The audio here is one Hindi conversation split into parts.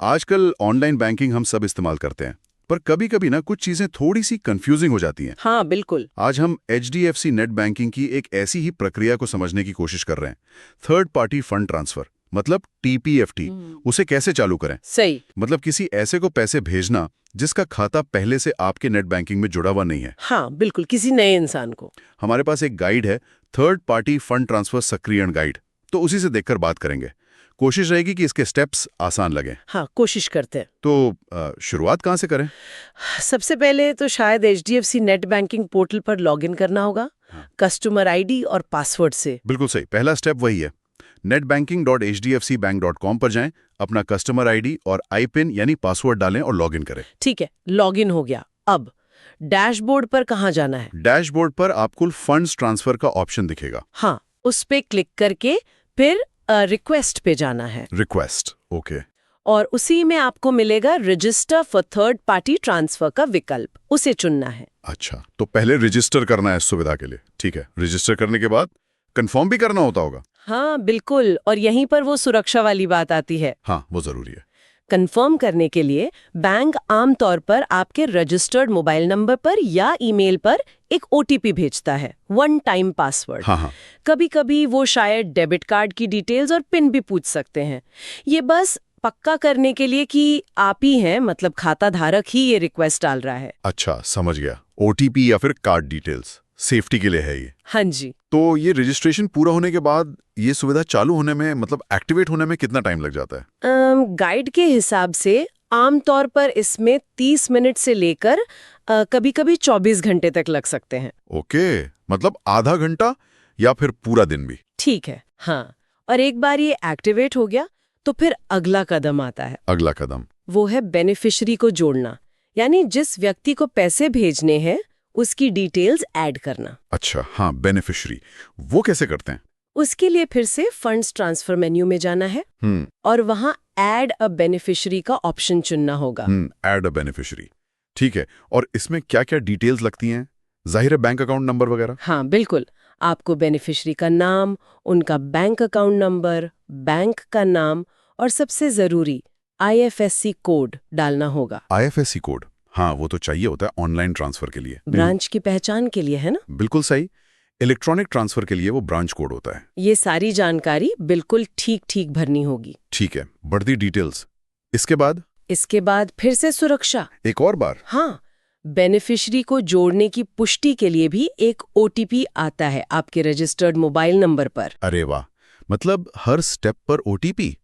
आजकल ऑनलाइन बैंकिंग हम सब इस्तेमाल करते हैं, पर कभी-कभी ना कुछ चीजें थोड़ी सी कंफ्यूजिंग हो जाती हैं। हाँ बिल्कुल। आज हम एचडीएफसी नेट बैंकिंग की एक ऐसी ही प्रक्रिया को समझने की कोशिश कर रहे हैं। थर्ड पार्टी फंड ट्रांसफर, मतलब टीपीएफटी, उसे कैसे चालू करें? सही। मतलब किसी ऐसे को पैसे भेजना जिसका खाता पहले से आपके नेट बैंकिंग में जुड़ा हुआ नहीं है। हाँ बिल्कुल, किसी नए इंसान को। हमारे पास एक गाइड है, थर्ड पार्टी फंड ट्रांसफर सक्रियण गाइड, तो उसी से देखकर बात करेंगे। कोशिश रहेगी कि इसके स्टेप्स आसान लगें। हाँ, कोशिश करते हैं। तो शुरुआत कहाँ से करें? सबसे पहले तो शायद एचडीएफसी नेट बैंकिंग पोर्टल पर लॉगिन करना होगा, कस्टमर आईडी और पासवर्ड से। बिल्कुल सही, पहला स्टेप वही है। netbanking.hdfcbank.com पर जाएं, अपना कस्टमर आईडी और आईपिन यानी पासवर्ड डालें और लॉगिन करें। ठीक है, लॉगिन हो गया। अब डैशबोर्ड पर कहाँ जाना है? डैशबोर्ड पर आपको फंड्स ट्रांसफर का ऑप्शन दिखेगा। हाँ, उस पे क्लिक करके फिर रिक्वेस्ट पे जाना है। Request, okay. और उसी में आपको मिलेगा register for third party transfer का विकल्प, उसे चुनना है। अच्छा, तो पहले रजिस्टर करना है इस सुविधा के लिए। ठीक है, रजिस्टर करने के बाद कंफर्म भी करना होता होगा। हाँ बिल्कुल, और यहीं पर वो सुरक्षा वाली बात आती है। हाँ, वो जरूरी है। कंफर्म करने के लिए बैंक आमतौर पर आपके रजिस्टर्ड मोबाइल नंबर पर या ईमेल पर एक ओटीपी भेजता है, वन टाइम पासवर्ड। हाँ हाँ। कभी कभी वो शायद डेबिट कार्ड की डिटेल्स और पिन भी पूछ सकते हैं। ये बस पक्का करने के लिए कि आप ही हैं, मतलब खाता धारक ही ये रिक्वेस्ट डाल रहा है। अच्छा, समझ गया। ओटीपी या फिर कार्ड डिटेल्स सेफ्टी के लिए है ये। हाँ जी। तो ये रजिस्ट्रेशन पूरा होने के बाद ये सुविधा चालू होने में, मतलब एक्टिवेट होने में कितना टाइम लग जाता है? गाइड के हिसाब से आमतौर पर इसमें 30 मिनट से लेकर कभी-कभी 24 घंटे तक लग सकते हैं। ओके, मतलब आधा घंटा या फिर पूरा दिन भी? ठीक है, हाँ। और एक बार ये एक्टिवेट हो गया तो फिर अगला कदम आता है। अगला कदम? वो है बेनिफिशियरी को जोड़ना, यानी जिस व्यक्ति को पैसे भेजने हैं उसकी डिटेल्स ऐड करना। अच्छा, हाँ, बेनिफिशियरी, वो कैसे करते हैं? उसके लिए फिर से फंड्स ट्रांसफर मेन्यू में जाना है और वहां ऐड अ बेनिफिशियरी का ऑप्शन चुनना होगा। ऐड अ बेनिफिशियरी, ठीक है। और इसमें क्या-क्या डिटेल्स लगती हैं? जाहिर है बैंक अकाउंट नंबर वगैरह? हाँ बिल्कुल, आपको बेनिफिशियरी का नाम, उनका बैंक अकाउंट नंबर, बैंक का नाम और सबसे जरूरी आईएफएससी कोड डालना होगा। IFSC code? हाँ, वो तो चाहिए होता है ऑनलाइन ट्रांसफर के लिए। ब्रांच की पहचान के लिए, है ना? बिल्कुल सही। इलेक्ट्रॉनिक ट्रांसफर के लिए वो ब्रांच कोड होता है। ये सारी जानकारी बिल्कुल ठीक भरनी होगी। ठीक है, बढ़ती डिटेल्स। इसके बाद फिर से सुरक्षा। एक और बार? हाँ, बेनिफिशियरी को जोड़ने की पुष्टि के लिए भी एक ओटीपी आता है आपके रजिस्टर्ड मोबाइल नंबर पर। अरे वाह, मतलब हर स्टेप पर ओटीपी?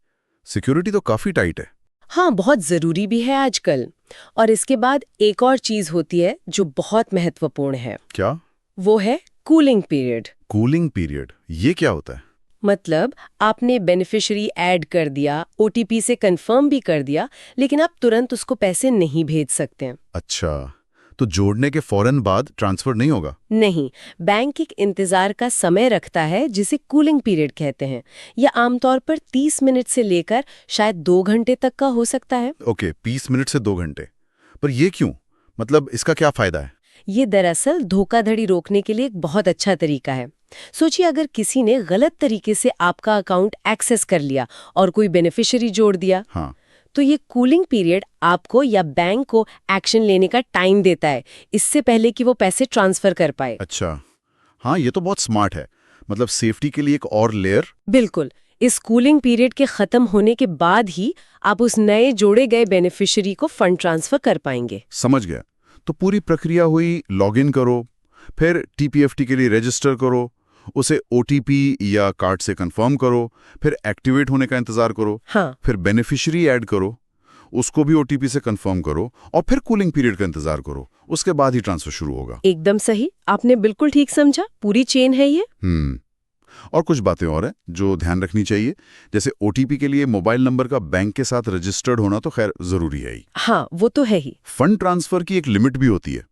सिक्योरिटी तो काफी टाइट है। हाँ, बहुत जरूरी भी है आजकल। और इसके बाद एक और चीज होती है जो बहुत महत्वपूर्ण है। क्या? वो है कूलिंग पीरियड। कूलिंग पीरियड, ये क्या होता है? मतलब आपने बेनिफिशियरी ऐड कर दिया, ओटीपी से कंफर्म भी कर दिया, लेकिन आप तुरंत उसको पैसे नहीं भेज सकते हैं। अच्छा, तो जोड़ने के फौरन बाद ट्रांसफर नहीं होगा? नहीं, बैंक एक इंतजार का समय रखता है जिसे कूलिंग पीरियड कहते हैं। यह आमतौर पर 30 मिनट से लेकर शायद 2 घंटे तक का हो सकता है। ओके, 20 मिनट से 2 घंटे। पर ये क्यों? मतलब इसका क्या फायदा है? ये दरअसल धोखाधड़ी रोकने के लिए एक बहुत अच्छा तरीका है। सोचिए, अगर किसी ने गलत तरीके से आपका अकाउंट एक्सेस कर लिया और कोई बेनिफिशियरी जोड़ दिया, हाँ, तो ये कूलिंग पीरियड आपको या बैंक को एक्शन लेने का टाइम देता है, इससे पहले कि वो पैसे ट्रांसफर कर पाए। अच्छा, हाँ, ये तो बहुत स्मार्ट है। मतलब सेफ्टी के लिए एक और लेयर। बिल्कुल, इस कूलिंग पीरियड के खत्म होने के बाद ही आप उस नए जोड़े गए बेनिफिशियरी को फंड ट्रांसफर कर पाएंगे। समझ गया। तो पूरी प्रक्रिया हुई, लॉगिन करो, फिर टीपीएफटी के लिए रजिस्टर करो, उसे ओटीपी या कार्ड से कंफर्म करो, फिर एक्टिवेट होने का इंतजार करो। हाँ, फिर बेनिफिशियरी ऐड करो, उसको भी ओटीपी से कंफर्म करो और फिर कूलिंग पीरियड का इंतजार करो। उसके बाद ही ट्रांसफर शुरू होगा। एकदम सही, आपने बिल्कुल ठीक समझा। पूरी चेन है ये। और कुछ बातें और हैं जो ध्यान रखनी चाहिए, जैसे ओटीपी के लिए मोबाइल नंबर का बैंक के साथ रजिस्टर्ड होना तो खैर जरूरी है ही। हाँ, वो तो है ही। फंड ट्रांसफर की एक लिमिट भी होती है,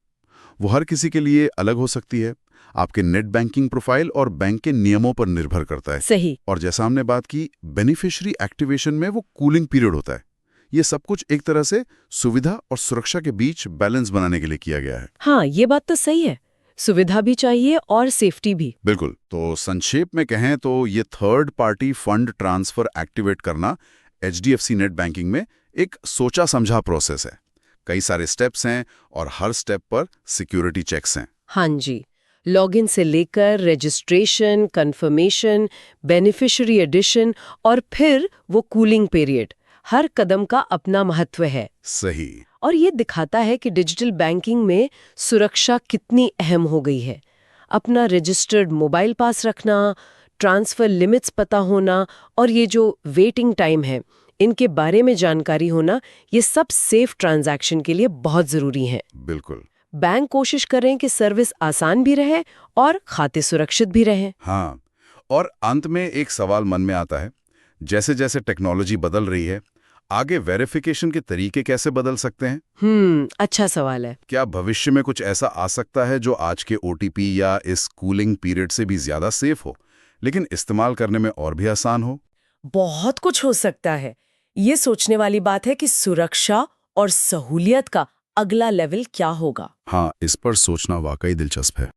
वो हर किसी के लिए अलग हो सकती है। आपके नेट बैंकिंग प्रोफाइल और बैंक के नियमों पर निर्भर करता है। सही। और जैसा हमने बात की, बेनिफिशियरी एक्टिवेशन में वो कूलिंग पीरियड होता है। ये सब कुछ एक तरह से सुविधा और सुरक्षा के बीच बैलेंस बनाने के लिए किया गया है। हाँ, ये बात तो सही है। सुविधा भी चाहिए और सेफ्टी भी। बिल्कुल। तो संक्षेप में कहें तो ये third party fund transfer activate करना एचडीएफसी नेट बैंकिंग में एक सोचा समझा प्रोसेस है। कई सारे स्टेप्स हैं और हर स्टेप पर सिक्योरिटी चेक्स हैं। हाँ जी, लॉगिन से लेकर रजिस्ट्रेशन, कंफर्मेशन, बेनिफिशियरी एडिशन और फिर वो कूलिंग पीरियड, हर कदम का अपना महत्व है। सही। और ये दिखाता है कि डिजिटल बैंकिंग में सुरक्षा कितनी अहम हो गई है। अपना रजिस्टर्ड मोबाइल पास रखना, ट्रांसफर लिमिट्स पता होना और ये जो वेटिंग टाइम है, इनके बारे में जानकारी होना, ये सब सेफ ट्रांजैक्शन के लिए बहुत ज़रूरी है। बिल्कुल। बैंक कोशिश करें कि सर्विस आसान भी रहे और खाते सुरक्षित भी रहें। हाँ, और अंत में एक सवाल मन में आता है, जैसे जैसे टेक्नोलॉजी बदल रही है, आगे वेरिफिकेशन के तरीके कैसे बदल सकते हैं? अच्छा सवाल है। क्या भविष्य में कुछ ऐसा आ सकता है जो आज के ओटीपी या इस कूलिंग पीरियड से भी ज्यादा सेफ हो, लेकिन इस्तेमाल करने में और भी आसान हो? बहुत कुछ हो सकता है। ये सोचने वाली बात है कि सुरक्षा और सहूलियत का अगला लेवल क्या होगा। हाँ, इस पर सोचना वाकई दिलचस्प है।